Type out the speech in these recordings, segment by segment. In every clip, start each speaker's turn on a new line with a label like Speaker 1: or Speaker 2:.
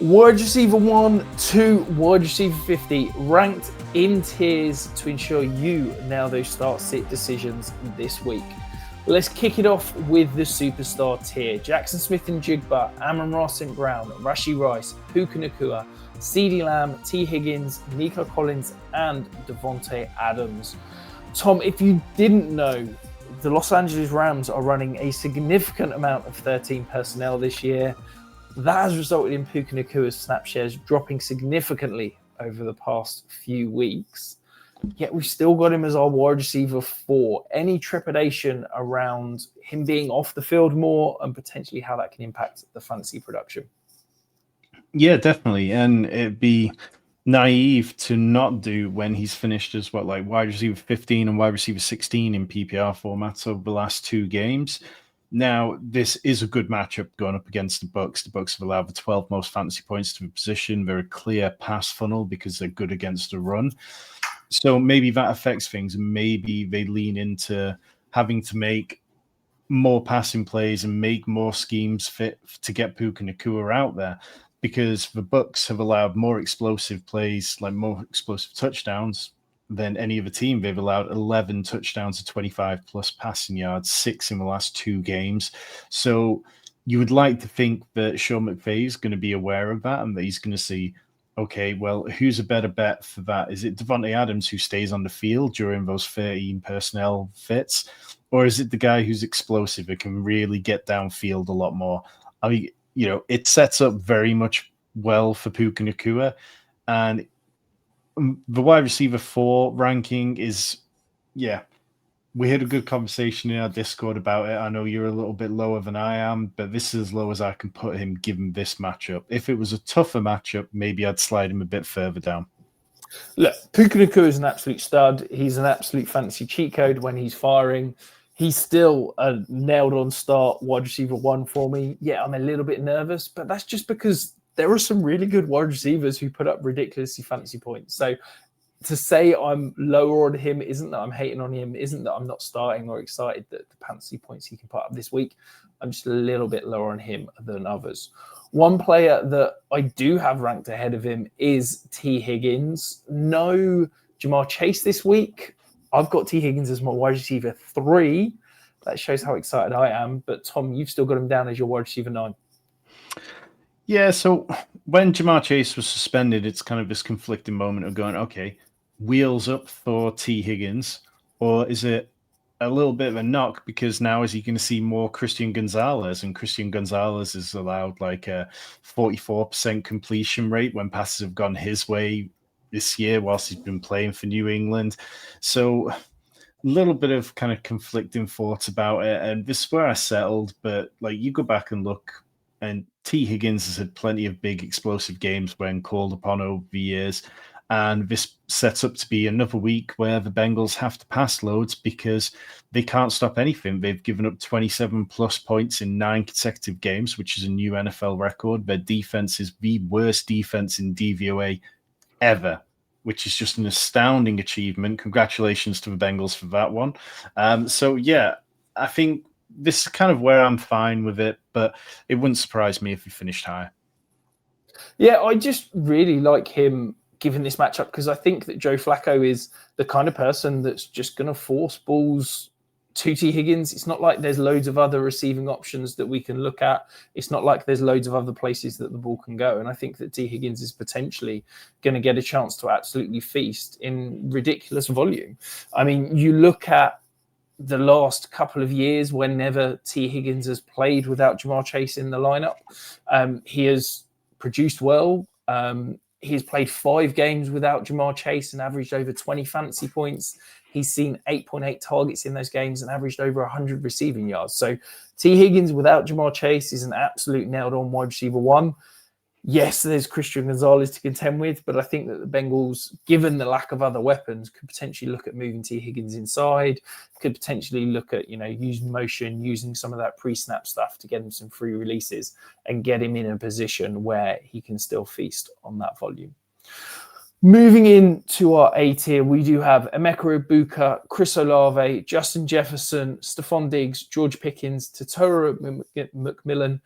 Speaker 1: Wide receiver 1 to wide receiver 50, ranked in tiers to ensure you nail those start-sit decisions this week. Let's kick it off with the superstar tier. Jackson Smith-Njigba, Amon-Ra St. Brown, Rashee Rice, Puka Nacua, CeeDee Lamb, T. Higgins, Nico Collins, and Devontae Adams. Tom, if you didn't know, the Los Angeles Rams are running a significant amount of 13 personnel this year. That has resulted in Puka Nacua's snap shares dropping significantly over the past few weeks. Yet we've still got him as our wide receiver 4. Any trepidation around him being off the field more and potentially how that can impact the fantasy production?
Speaker 2: Yeah, definitely. And it'd be naive to not do when he's finished as wide receiver 15 and wide receiver 16 in PPR formats over the last 2 games. Now, this is a good matchup going up against the Bucs. The Bucs have allowed the 12 most fantasy points to the position. They're a clear pass funnel because they're good against the run. So maybe that affects things, and maybe they lean into having to make more passing plays and make more schemes fit to get Puka Nacua out there, because the Bucs have allowed more explosive plays, like more explosive touchdowns than any other team. They've allowed 11 touchdowns to 25 plus passing yards, 6 in the last 2 games. So you would like to think that Sean McVay is going to be aware of that and that he's going to see, okay, well, who's a better bet for that? Is it Devontae Adams who stays on the field during those 13 personnel fits? Or is it the guy who's explosive who can really get downfield a lot more? I mean, it sets up very much well for Puka Nacua. And the wide receiver 4 ranking is, we had a good conversation in our Discord about it. I know you're a little bit lower than I am, but this is as low as I can put him given this matchup. If it was a tougher matchup, maybe I'd slide him a bit further down.
Speaker 1: Look, Puka Nacua is an absolute stud. He's an absolute fantasy cheat code when he's firing. He's still a nailed-on start wide receiver 1 for me. Yeah, I'm a little bit nervous, but that's just because there are some really good wide receivers who put up ridiculously fantasy points. So to say I'm lower on him isn't that I'm hating on him, isn't that I'm not starting or excited that the fantasy points he can put up this week. I'm just a little bit lower on him than others. One player that I do have ranked ahead of him is T. Higgins. No Jamar Chase this week. I've got T. Higgins as my wide receiver 3. That shows how excited I am. But Tom, you've still got him down as your wide receiver 9.
Speaker 2: Yeah, so when Jamar Chase was suspended, it's kind of this conflicting moment of going, okay, wheels up for T. Higgins, or is it a little bit of a knock because now is he going to see more Christian Gonzalez? And Christian Gonzalez is allowed like a 44% completion rate when passes have gone his way this year whilst he's been playing for New England. So a little bit of kind of conflicting thoughts about it. And this is where I settled. But like you go back and look, and T. Higgins has had plenty of big explosive games when called upon over the years. And this sets up to be another week where the Bengals have to pass loads because they can't stop anything. They've given up 27 plus points in 9 consecutive games, which is a new NFL record. Their defense is the worst defense in DVOA ever, which is just an astounding achievement. Congratulations to the Bengals for that one. So, yeah, I think this is kind of where I'm fine with it, but it wouldn't surprise me if he finished higher.
Speaker 1: Yeah, I just really like him given this matchup because I think that Joe Flacco is the kind of person that's just going to force balls to T. Higgins. It's not like there's loads of other receiving options that we can look at. It's not like there's loads of other places that the ball can go. And I think that T. Higgins is potentially going to get a chance to absolutely feast in ridiculous volume. I mean, you look at the last couple of years whenever T. Higgins has played without Jamar Chase in the lineup, he has produced well. He's played 5 games without Jamar Chase and averaged over 20 fantasy points. He's seen 8.8 targets in those games and averaged over 100 receiving yards. So T. Higgins without Jamar Chase is an absolute nailed-on wide receiver 1. Yes, there's Christian Gonzalez to contend with, but I think that the Bengals, given the lack of other weapons, could potentially look at moving T. Higgins inside, could potentially look at, using motion, using some of that pre-snap stuff to get him some free releases and get him in a position where he can still feast on that volume. Moving into our A tier, we do have Emeka Egbuka, Chris Olave, Justin Jefferson, Stephon Diggs, George Pickens, Totoro McMillan,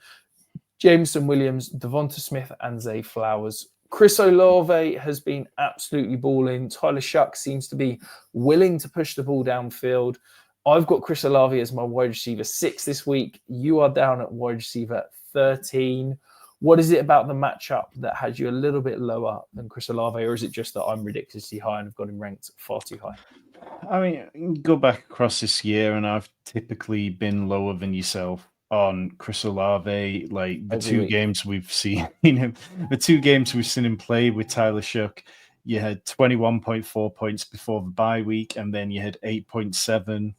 Speaker 1: Jameson Williams, Devonta Smith, and Zay Flowers. Chris Olave has been absolutely balling. Tyler Shuck seems to be willing to push the ball downfield. I've got Chris Olave as my wide receiver 6 this week. You are down at wide receiver 13. What is it about the matchup that has you a little bit lower than Chris Olave, or is it just that I'm ridiculously high and I've got him ranked far too high?
Speaker 2: I mean, go back across this year, and I've typically been lower than yourself on Chris Olave. Like the
Speaker 1: Every
Speaker 2: two
Speaker 1: week.
Speaker 2: games we've seen him, the 2 games we've seen him play with Tyler Shuck, you had 21.4 points before the bye week, and then you had 8.7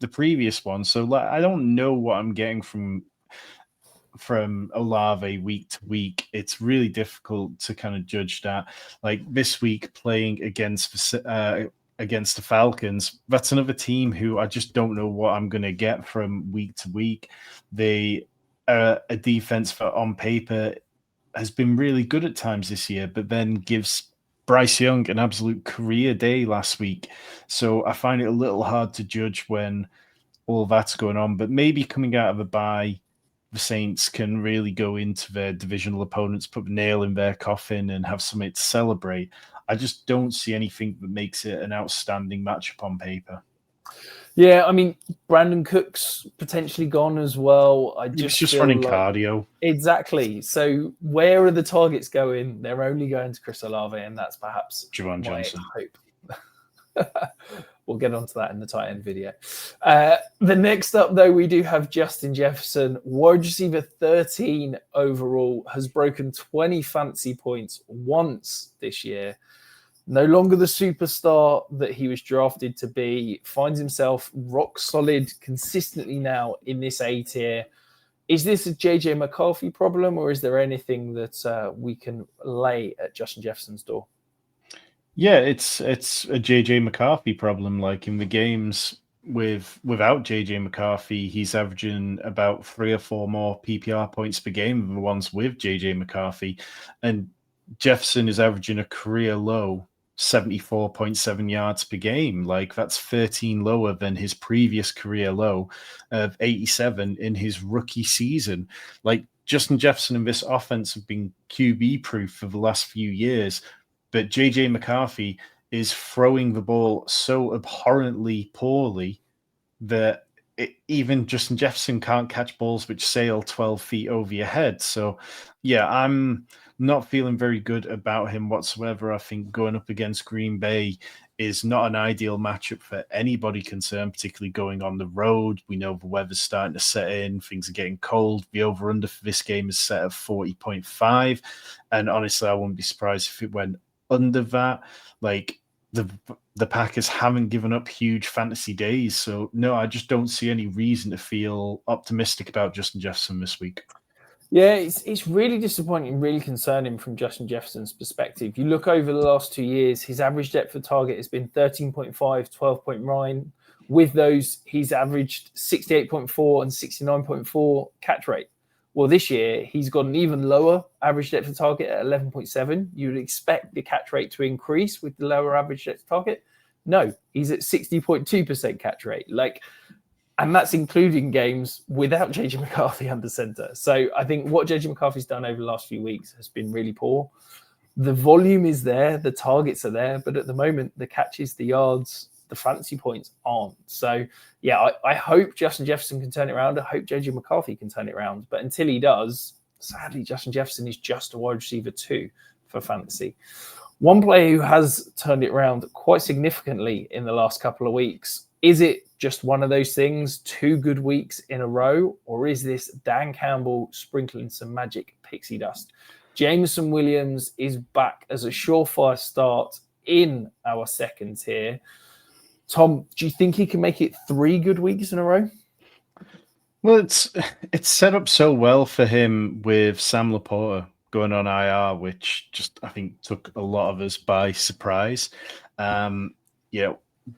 Speaker 2: the previous one. So like, I don't know what I'm getting from Olave week to week. It's really difficult to kind of judge that. Like this week, playing against the Falcons, that's another team who I just don't know what I'm going to get from week to week. They are a defense that on paper has been really good at times this year, but then gives Bryce Young an absolute career day last week. So I find it a little hard to judge when all that's going on. But maybe coming out of a bye, the Saints can really go into their divisional opponents, put the nail in their coffin, and have something to celebrate. I just don't see anything that makes it an outstanding matchup on paper.
Speaker 1: Yeah, I mean, Brandon Cook's potentially gone as well. I
Speaker 2: It's
Speaker 1: just
Speaker 2: just running
Speaker 1: feel like
Speaker 2: cardio.
Speaker 1: exactly. So where are the targets going? They're only going to Chris Olave, and that's perhaps
Speaker 2: Javon
Speaker 1: my
Speaker 2: Johnson.
Speaker 1: hope. We'll get onto that in the tight end video. The next up, though, we do have Justin Jefferson, wide receiver 13 overall, has broken 20 fantasy points once this year. No longer the superstar that he was drafted to be, finds himself rock solid consistently now in this A tier. Is this a JJ McCarthy problem, or is there anything that we can lay at Justin Jefferson's door?
Speaker 2: Yeah, it's a JJ McCarthy problem. Like in the games without JJ McCarthy, he's averaging about 3 or 4 more PPR points per game than the ones with JJ McCarthy. And Jefferson is averaging a career low 74.7 yards per game. Like that's 13 lower than his previous career low of 87 in his rookie season. Like Justin Jefferson and this offense have been QB proof for the last few years. But JJ McCarthy is throwing the ball so abhorrently poorly that even Justin Jefferson can't catch balls which sail 12 feet over your head. So, yeah, I'm not feeling very good about him whatsoever. I think going up against Green Bay is not an ideal matchup for anybody concerned, particularly going on the road. We know the weather's starting to set in. Things are getting cold. The over-under for this game is set at 40.5. And honestly, I wouldn't be surprised if it went under that. Like the Packers haven't given up huge fantasy days. So no, I just don't see any reason to feel optimistic about Justin Jefferson this week.
Speaker 1: Yeah, it's really disappointing, really concerning from Justin Jefferson's perspective. You look over the last 2 years, his average depth of target has been 13.5, 12.9. With those, he's averaged 68.4 and 69.4 catch rate. Well, this year, he's got an even lower average depth of target at 11.7. You would expect the catch rate to increase with the lower average depth of target. No, he's at 60.2% catch rate. And that's including games without JJ McCarthy under center. So I think what JJ McCarthy's done over the last few weeks has been really poor. The volume is there, the targets are there, but at the moment, the catches, the yards, the fantasy points aren't. So yeah, I hope Justin Jefferson can turn it around. I hope JJ McCarthy can turn it around. But until he does, sadly, Justin Jefferson is just a wide receiver 2 for fantasy. One player who has turned it around quite significantly in the last couple of weeks. Is it just one of those things, 2 good weeks in a row, or is this Dan Campbell sprinkling some magic pixie dust? Jameson Williams is back as a surefire start in our second tier. Tom, do you think he can make it 3 good weeks in a row?
Speaker 2: Well, it's set up so well for him with Sam Laporta going on IR, which just I think took a lot of us by surprise.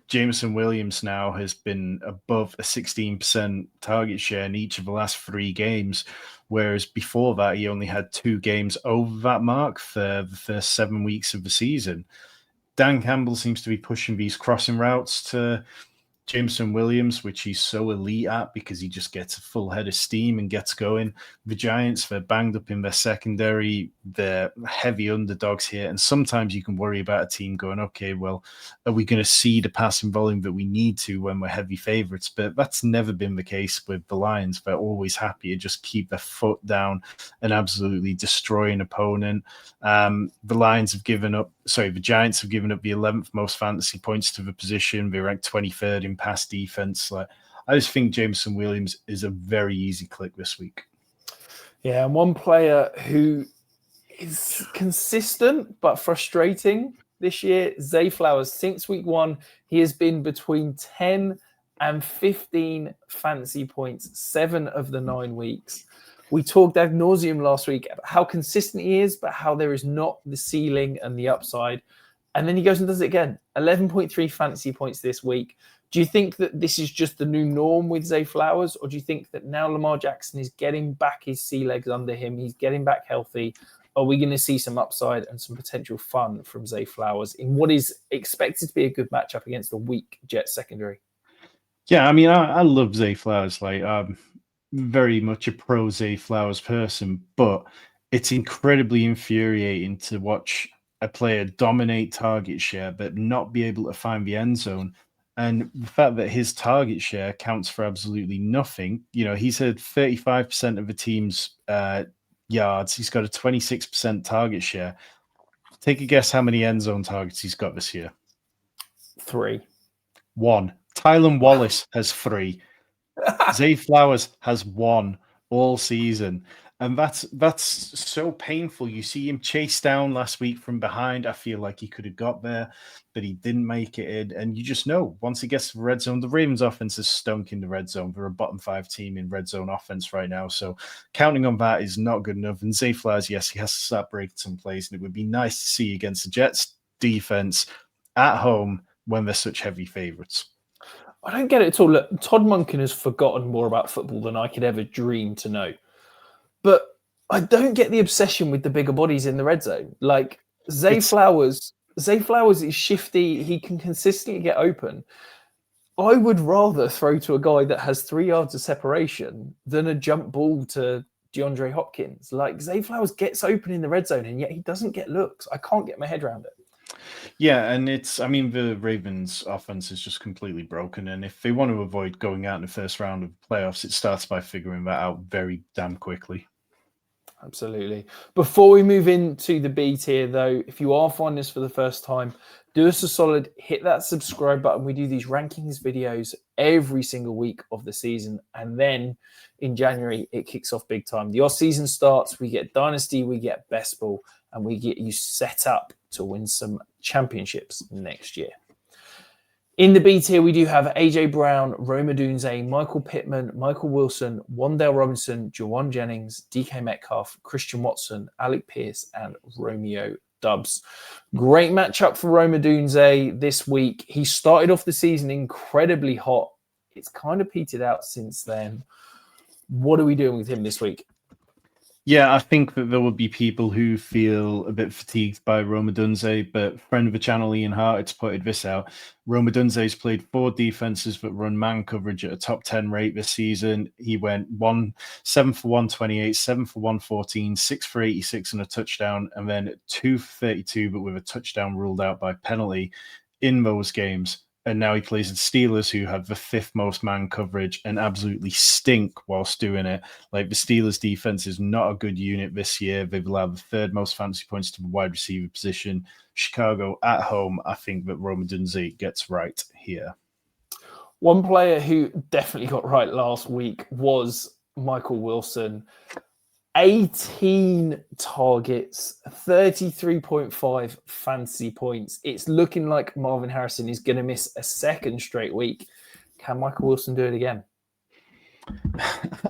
Speaker 2: Jameson Williams now has been above a 16% target share in each of the last 3 games, whereas before that he only had 2 games over that mark for the first 7 weeks of the season. Dan Campbell seems to be pushing these crossing routes to Jameson Williams, which he's so elite at because he just gets a full head of steam and gets going. The Giants, they're banged up in their secondary. They're heavy underdogs here. And sometimes you can worry about a team going, okay, well, are we going to see the passing volume that we need to when we're heavy favorites? But that's never been the case with the Lions. They're always happy to just keep their foot down and absolutely destroy an opponent. The Giants have given up the 11th most fantasy points to the position. They ranked 23rd in pass defense. I just think Jameson Williams is a very easy click this week.
Speaker 1: Yeah, and one player who is consistent but frustrating this year, Zay Flowers. Since week 1, he has been between 10 and 15 fantasy points, 7 of the 9 weeks. We talked ad nauseum last week about how consistent he is, but how there is not the ceiling and the upside. And then he goes and does it again. 11.3 fantasy points this week. Do you think that this is just the new norm with Zay Flowers? Or do you think that now Lamar Jackson is getting back his sea legs under him, he's getting back healthy? Are we going to see some upside and some potential fun from Zay Flowers in what is expected to be a good matchup against the weak Jets secondary?
Speaker 2: Yeah, I mean, I love Zay Flowers. Very much a pro Zay Flowers person, but it's incredibly infuriating to watch a player dominate target share but not be able to find the end zone. And the fact that his target share counts for absolutely nothing. He's had 35% of the team's yards. He's got a 26% target share. Take a guess how many end zone targets he's got this year.
Speaker 1: 3.
Speaker 2: 1. Tylan Wallace has 3. Zay Flowers has 1 all season. And that's so painful. You see him chased down last week from behind. I feel like he could have got there, but he didn't make it in. And you just know, once he gets to the red zone, the Ravens offense is stunk in the red zone. They're a bottom 5 team in red zone offense right now. So counting on that is not good enough. And Zay Flowers, yes, he has to start breaking some plays. And it would be nice to see against the Jets defense at home when they're such heavy favorites.
Speaker 1: I don't get it at all. Look, Todd Monken has forgotten more about football than I could ever dream to know. But I don't get the obsession with the bigger bodies in the red zone. Like Zay Flowers is shifty. He can consistently get open. I would rather throw to a guy that has 3 yards of separation than a jump ball to DeAndre Hopkins. Like Zay Flowers gets open in the red zone and yet he doesn't get looks. I can't get my head around it.
Speaker 2: Yeah, and the Ravens offense is just completely broken. And if they want to avoid going out in the first round of playoffs, it starts by figuring that out very damn quickly.
Speaker 1: Absolutely. Before we move into the B tier, though, if you are finding this for the first time, do us a solid, hit that subscribe button. We do these rankings videos every single week of the season. And then in January, it kicks off big time. The off-season starts, we get Dynasty, we get Best Ball, and we get you set up to win some championships next year. In the B tier, we do have AJ Brown, Rome Odunze, Michael Pittman, Michael Wilson, Wan'Dale Robinson, Jawan Jennings, DK Metcalf, Christian Watson, Alec Pierce, and Romeo Doubs. Great matchup for Rome Odunze this week. He started off the season incredibly hot. It's kind of petered out since then. What are we doing with him this week?
Speaker 2: Yeah, I think that there will be people who feel a bit fatigued by Rome Odunze, but friend of the channel, Ian Hart, it's pointed this out. Rome Odunze's played 4 defenses that run man coverage at a top 10 rate this season. He went 7 for 128, 7 for 114, 6 for 86 and a touchdown, and then 2 for 32, but with a touchdown ruled out by penalty in those games. And now he plays the Steelers, who have the 5th most man coverage and absolutely stink whilst doing it. Like, the Steelers defense is not a good unit this year. They've allowed the 3rd most fantasy points to the wide receiver position. Chicago at home, I think that Rome Odunze gets right here.
Speaker 1: One player who definitely got right last week was Michael Wilson. 18 targets, 33.5 fantasy points. It's looking like Marvin Harrison is going to miss a 2nd straight week. Can Michael Wilson do it again?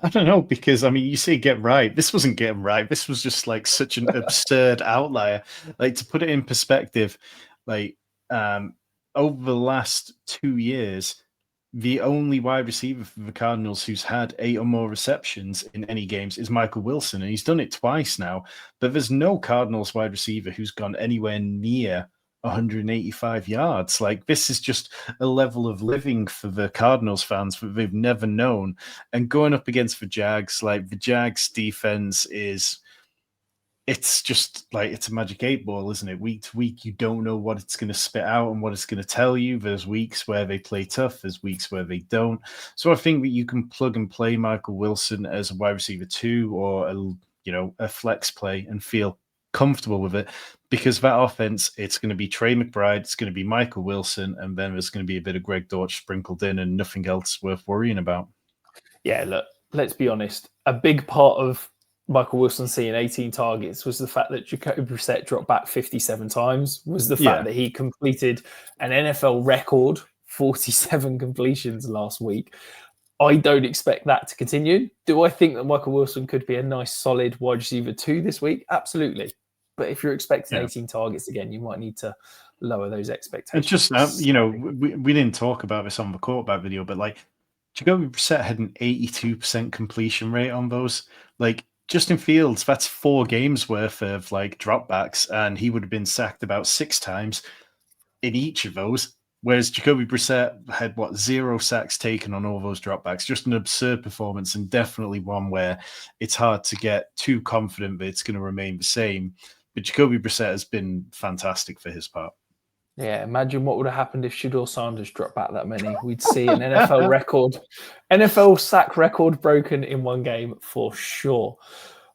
Speaker 2: I don't know, because, you say get right. This wasn't getting right. This was just like such an absurd outlier. Like, to put it in perspective, over the last 2 years, the only wide receiver for the Cardinals who's had 8 or more receptions in any games is Michael Wilson, and he's done it twice now. But there's no Cardinals wide receiver who's gone anywhere near 185 yards. Like, this is just a level of living for the Cardinals fans that they've never known. And going up against the Jags, like, the Jags defense is, it's just like, it's a magic 8 ball, isn't it? Week to week, you don't know what it's going to spit out and what it's going to tell you. There's weeks where they play tough, there's weeks where they don't. So I think that you can plug and play Michael Wilson as a wide receiver 2 or a flex play and feel comfortable with it, because that offense, it's going to be Trey McBride, it's going to be Michael Wilson, and then there's going to be a bit of Greg Dortch sprinkled in and nothing else worth worrying about.
Speaker 1: Yeah, look, let's be honest. A big part of Michael Wilson seeing 18 targets was the fact that Jacoby Brissett dropped back 57 times, was the fact that he completed an NFL record 47 completions last week. I don't expect that to continue. Do I think that Michael Wilson could be a nice, solid wide receiver 2 this week? Absolutely. But if you're expecting 18 targets again, you might need to lower those expectations.
Speaker 2: It's just, we didn't talk about this on the quarterback video, but like, Jacoby Brissett had an 82% completion rate on those. Like, Justin Fields, that's 4 games worth of like dropbacks, and he would have been sacked about 6 times in each of those. Whereas Jacoby Brissett had 0 sacks taken on all those dropbacks. Just an absurd performance, and definitely one where it's hard to get too confident that it's going to remain the same. But Jacoby Brissett has been fantastic for his part.
Speaker 1: Yeah, imagine what would have happened if Shedeur Sanders dropped back that many. We'd see an NFL record, NFL sack record broken in one game for sure.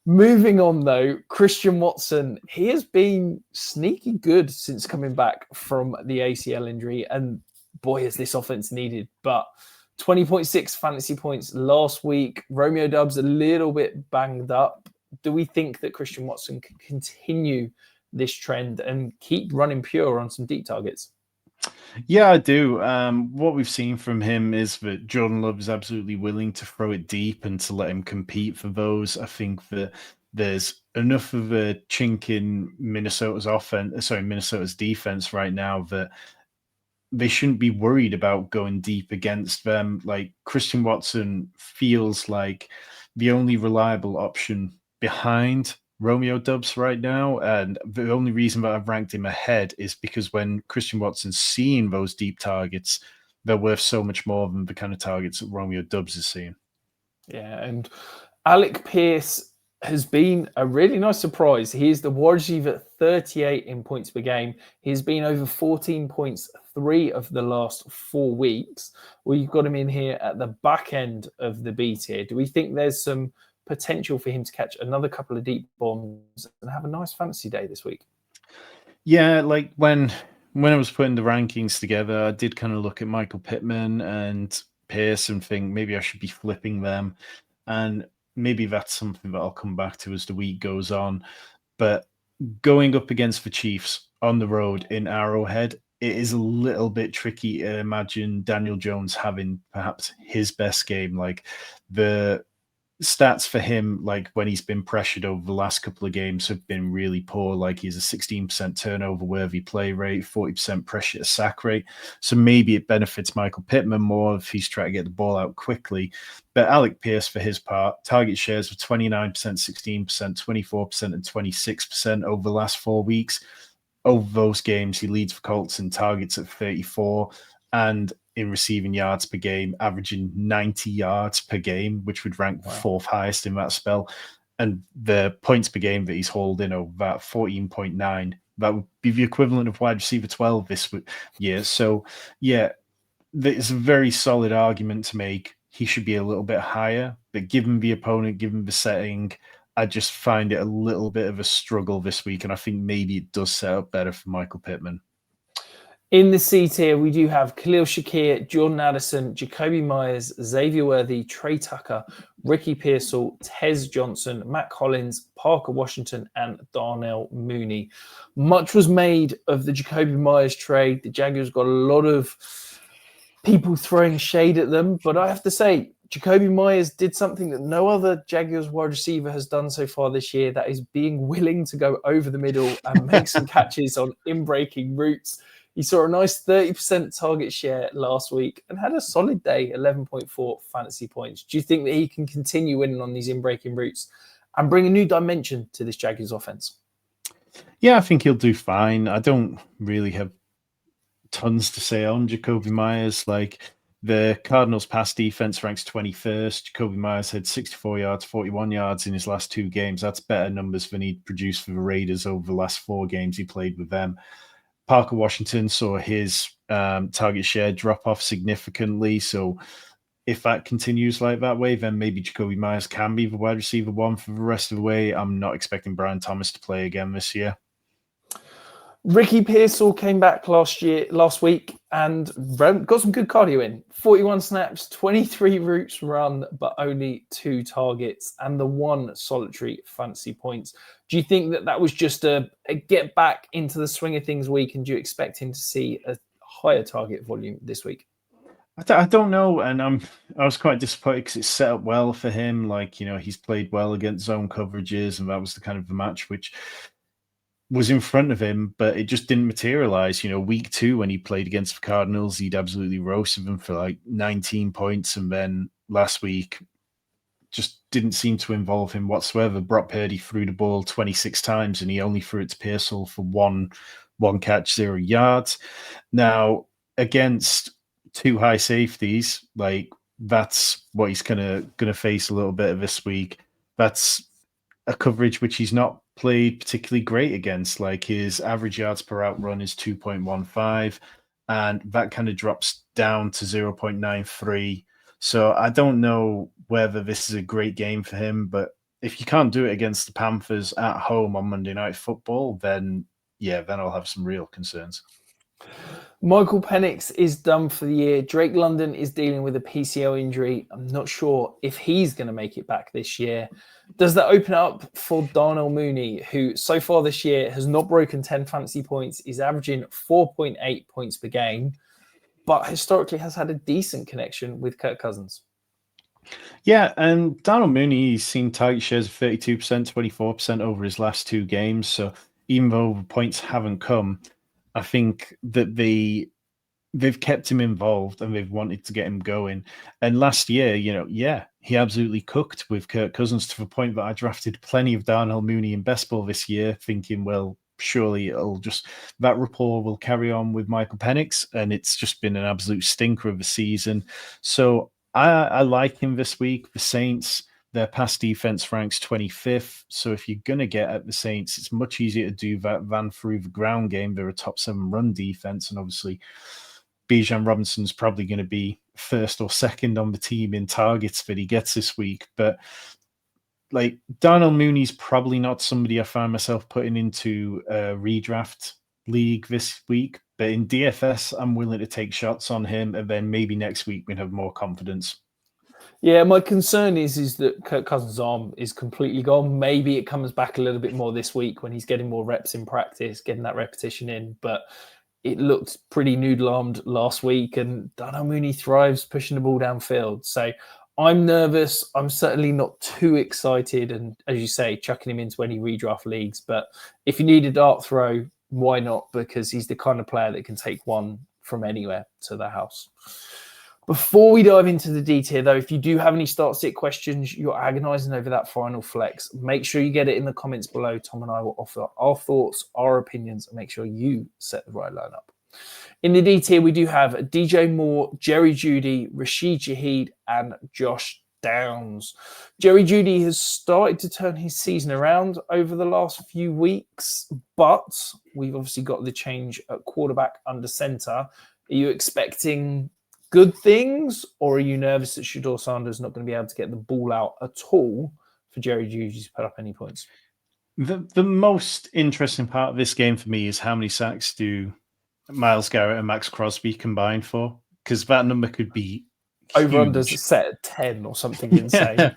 Speaker 1: Moving on, though, Christian Watson, he has been sneaky good since coming back from the ACL injury. And boy, has this offense needed. But 20.6 fantasy points last week. Romeo Doubs a little bit banged up. Do we think that Christian Watson can continue this trend and keep running pure on some deep targets?
Speaker 2: Yeah, I do. What we've seen from him is that Jordan Love is absolutely willing to throw it deep and to let him compete for those. I think that there's enough of a chink in Minnesota's defense right now that they shouldn't be worried about going deep against them. Like, Christian Watson feels like the only reliable option behind Romeo Doubs right now, and the only reason that I've ranked him ahead is because when Christian Watson's seeing those deep targets, they're worth so much more than the kind of targets that Romeo Doubs is seeing.
Speaker 1: Yeah, and Alec Pierce has been a really nice surprise. He is the wide receiver 38 in points per game. He's been over 14 points 3 of the last 4 weeks. We've got him in here at the back end of the B tier. Do we think there's some potential for him to catch another couple of deep bombs and have a nice fantasy day this week?
Speaker 2: Yeah, like when I was putting the rankings together, I did kind of look at Michael Pittman and Pierce and think maybe I should be flipping them. And maybe that's something that I'll come back to as the week goes on. But going up against the Chiefs on the road in Arrowhead, it is a little bit tricky to imagine Daniel Jones having perhaps his best game. Like, the stats for him, like when he's been pressured over the last couple of games, have been really poor. Like, he's a 16% turnover worthy play rate, 40% pressure to sack rate. So maybe it benefits Michael Pittman more if he's trying to get the ball out quickly. But Alec Pierce, for his part, target shares of 29%, 16%, 24%, and 26% over the last 4 weeks. Over those games, he leads for Colts in targets at 34 and in receiving yards per game, averaging 90 yards per game, which would rank the 4th highest in that spell. And the points per game that he's holding over that 14.9, that would be the equivalent of wide receiver 12 this year. So, yeah, there's a very solid argument to make. He should be a little bit higher, but given the opponent, given the setting, I just find it a little bit of a struggle this week. And I think maybe it does set up better for Michael Pittman.
Speaker 1: In the C tier, we do have Khalil Shakir, Jordan Addison, Jacoby Myers, Xavier Worthy, Trey Tucker, Ricky Pearsall, Tez Johnson, Matt Collins, Parker Washington, and Darnell Mooney. Much was made of the Jacoby Myers trade. The Jaguars got a lot of people throwing shade at them, but I have to say, Jacoby Myers did something that no other Jaguars wide receiver has done so far this year. That is being willing to go over the middle and make some catches on in-breaking routes. He saw a nice 30% target share last week and had a solid day, 11.4 fantasy points. Do you think that he can continue winning on these in-breaking routes and bring a new dimension to this Jaguars offense?
Speaker 2: Yeah, I think he'll do fine. I don't really have tons to say on Jacoby Myers. Like, the Cardinals' pass defense ranks 21st. Jacoby Myers had 64 yards, 41 yards in his last 2 games. That's better numbers than he produced for the Raiders over the last 4 games he played with them. Parker Washington saw his target share drop off significantly. So if that continues like that way, then maybe Jacoby Myers can be the wide receiver 1 for the rest of the way. I'm not expecting Brian Thomas to play again this year.
Speaker 1: Ricky Pearsall came back last week, and got some good cardio in. 41 snaps, 23 routes run, but only 2 targets, and the 1 solitary fantasy points. Do you think that was just a get back into the swing of things week, and do you expect him to see a higher target volume this week?
Speaker 2: I don't know, and I was quite disappointed because it's set up well for him. Like, he's played well against zone coverages, and that was the kind of the match which was in front of him, but it just didn't materialize. Week 2 when he played against the Cardinals, he'd absolutely roasted them for like 19 points, and then last week just didn't seem to involve him whatsoever. Brock Purdy threw the ball 26 times, and he only threw it to Pearsall for one catch, 0 yards. Now, against 2 high safeties, like, that's what he's gonna face a little bit of this week. That's a coverage which he's not played particularly great against. Like, his average yards per out run is 2.15, and that kind of drops down to 0.93. So I don't know whether this is a great game for him, but if you can't do it against the Panthers at home on Monday Night Football, then I'll have some real concerns.
Speaker 1: Michael Penix is done for the year. Drake London is dealing with a PCL injury. I'm not sure if he's going to make it back this year. Does that open up for Darnell Mooney, who so far this year has not broken 10 fantasy points, is averaging 4.8 points per game, but historically has had a decent connection with Kirk Cousins?
Speaker 2: Yeah, and Darnell Mooney, he's seen target shares of 32%, 24% over his last 2 games. So even though the points haven't come, I think that they've kept him involved and they've wanted to get him going. And last year, he absolutely cooked with Kirk Cousins to the point that I drafted plenty of Darnell Mooney in best ball this year, thinking, well, surely that rapport will carry on with Michael Penix. And it's just been an absolute stinker of a season. So I like him this week. The Saints, their pass defense ranks 25th. So if you're going to get at the Saints, it's much easier to do that than through the ground game. They're a top 7 run defense. And obviously, Bijan Robinson's probably going to be first or second on the team in targets that he gets this week. But like, Darnell Mooney's probably not somebody I find myself putting into a redraft league this week. But in DFS, I'm willing to take shots on him, and then maybe next week we'd have more confidence.
Speaker 1: Yeah, my concern is that Kirk Cousins' arm is completely gone. Maybe it comes back a little bit more this week when he's getting more reps in practice, getting that repetition in. But it looked pretty noodle-armed last week, and Darnell Mooney thrives pushing the ball downfield. So I'm nervous. I'm certainly not too excited. And as you say, chucking him into any redraft leagues. But if you need a dart throw, why not? Because he's the kind of player that can take one from anywhere to the house. Before we dive into the detail, though, if you do have any start-sit questions, you're agonizing over that final flex, make sure you get it in the comments below. Tom and I will offer our thoughts, our opinions, and make sure you set the right lineup. In the D tier, we do have DJ Moore, Jerry Jeudy, Rashid Shaheed, and Josh Downs. Jerry Jeudy has started to turn his season around over the last few weeks, but we've obviously got the change at quarterback under center. Are you expecting good things, or are you nervous that Shedeur Sanders not going to be able to get the ball out at all for Jerry Jeudy to put up any points?
Speaker 2: The most interesting part of this game for me is how many sacks do Myles Garrett and Max Crosby combined for, because that number could be
Speaker 1: over-unders set at 10 or something insane.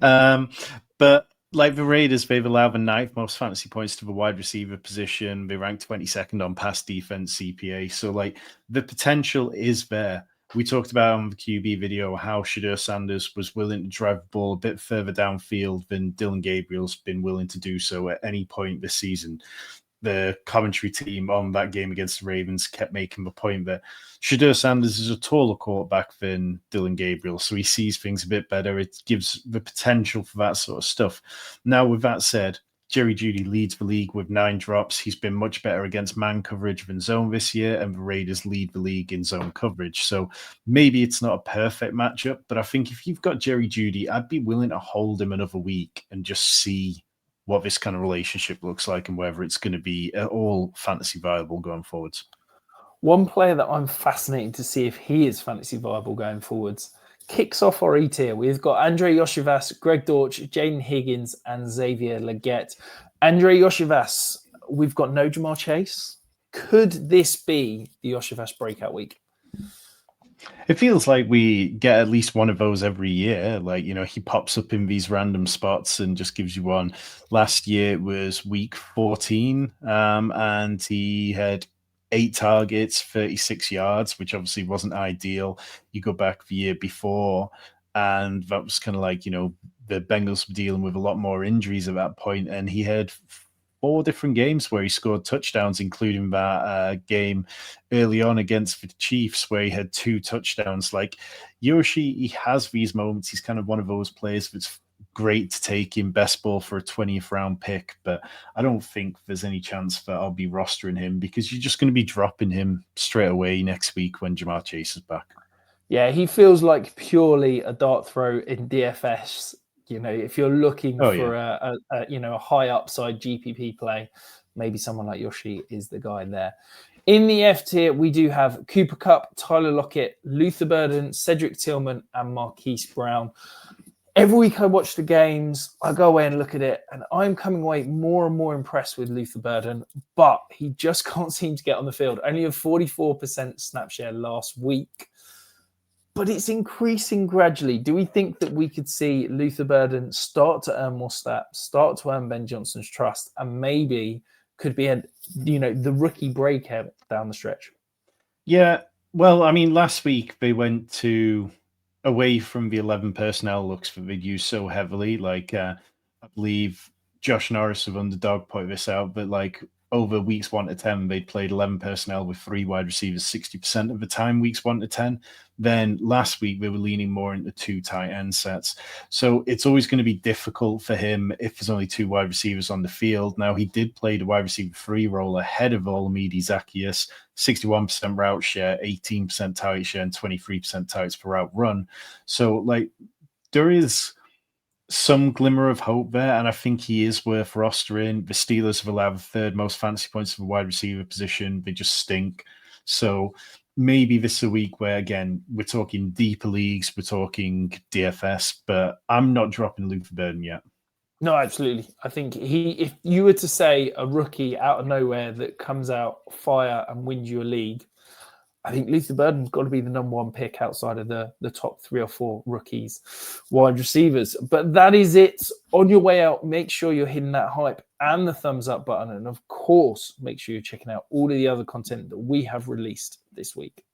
Speaker 2: But like, the Raiders, they've allowed the 9th most fantasy points to the wide receiver position. They rank 22nd on pass defense CPA. So like, the potential is there. We talked about on the QB video how Shedeur Sanders was willing to drive the ball a bit further downfield than Dylan Gabriel's been willing to do so at any point this season. The commentary team on that game against the Ravens kept making the point that Shedeur Sanders is a taller quarterback than Dylan Gabriel, so he sees things a bit better. It gives the potential for that sort of stuff. Now, with that said, Jerry Jeudy leads the league with 9 drops. He's been much better against man coverage than zone this year, and the Raiders lead the league in zone coverage. So maybe it's not a perfect matchup, but I think if you've got Jerry Jeudy, I'd be willing to hold him another week and just see what this kind of relationship looks like and whether it's going to be at all fantasy viable going forwards.
Speaker 1: One player that I'm fascinated to see if he is fantasy viable going forwards kicks off our E-tier. We've got Andre Yoshivas, Greg Dortch, Jaden Higgins, and Xavier Leggett. Andre Yoshivas, we've got no Jamar Chase. Could this be the Yoshivas breakout week?
Speaker 2: It feels like we get at least one of those every year. Like, he pops up in these random spots and just gives you one. Last year it was week 14, and he had 8 targets, 36 yards, which obviously wasn't ideal. You go back the year before, and that was kind of like, the Bengals were dealing with a lot more injuries at that point, and he had 4 different games where he scored touchdowns, including that game early on against the Chiefs where he had 2 touchdowns. Like, Yoshi, he has these moments. He's kind of one of those players that's great to take in best ball for a 20th round pick, but I don't think there's any chance that I'll be rostering him because you're just going to be dropping him straight away next week when Jamar Chase is back.
Speaker 1: Yeah, he feels like purely a dart throw in DFS. If you're looking for a high upside GPP play, maybe someone like Yoshi is the guy there. In the F tier, we do have Cooper Kupp, Tyler Lockett, Luther Burden, Cedric Tillman, and Marquise Brown. Every week I watch the games, I go away and look at it, and I'm coming away more and more impressed with Luther Burden, but he just can't seem to get on the field. Only a 44% snap share last week, but it's increasing gradually. Do we think that we could see Luther Burden start to earn more snaps, start to earn Ben Johnson's trust, and maybe could be the rookie breakout down the stretch?
Speaker 2: Yeah, well, I mean, last week they went away from the 11 personnel looks that they'd used so heavily. Like, I believe Josh Norris of Underdog put this out, but like over weeks 1 to 10, they'd played 11 personnel with 3 wide receivers 60% of the time, weeks 1 to 10. Then last week, they were leaning more into 2 tight end sets. So it's always going to be difficult for him if there's only 2 wide receivers on the field. Now, he did play the wide receiver 3 role ahead of Olamide Zaccheaus, 61% route share, 18% target share, and 23% targets per route run. So, like, there is some glimmer of hope there, and I think he is worth rostering. The Steelers have allowed the 3rd most fantasy points for the wide receiver position. They just stink. So maybe this is a week where, again, we're talking deeper leagues, we're talking DFS, but I'm not dropping Luther Burden yet.
Speaker 1: No, absolutely. I think if you were to say a rookie out of nowhere that comes out fire and wins you a league, I think Luther Burden's got to be the number 1 pick outside of the top 3 or 4 rookies, wide receivers. But that is it. On your way out, make sure you're hitting that hype and the thumbs up button. And of course, make sure you're checking out all of the other content that we have released this week.